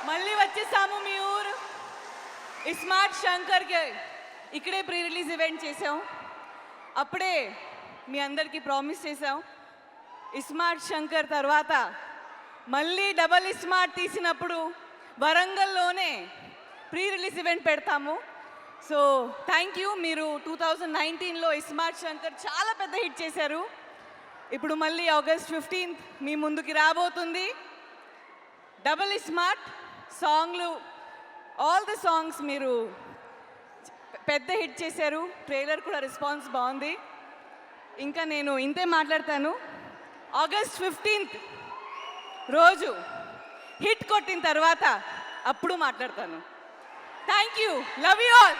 మళ్ళీ వచ్చేసాము మీ ఊరు ఇస్మార్ట్ శంకర్కి. ఇక్కడే ప్రీ రిలీజ్ ఈవెంట్ చేసాం. అప్పుడే మీ అందరికీ ప్రామిస్ చేసాం, ఇస్మార్ట్ శంకర్ తర్వాత మళ్ళీ డబల్ ఇస్మార్ట్ తీసినప్పుడు వరంగల్లోనే ప్రీ రిలీజ్ ఈవెంట్ పెడతాము. So thank you. మీరు 2019లో ఇస్మార్ట్ శంకర్ చాలా పెద్ద హిట్ చేశారు. ఇప్పుడు మళ్ళీ ఆగస్ట్ 15th మీ ముందుకి రాబోతుంది డబల్ ఇస్మార్ట్ సాంగ్లు. ఆల్ ద సాంగ్స్ మీరు పెద్ద హిట్ చేశారు. ట్రైలర్ కూడా రెస్పాన్స్ బాగుంది. ఇంకా నేను ఇంతే మాట్లాడతాను. ఆగస్ట్ 15th రోజు హిట్ కొట్టిన తర్వాత అప్పుడు మాట్లాడతాను. Thank you. Love you all.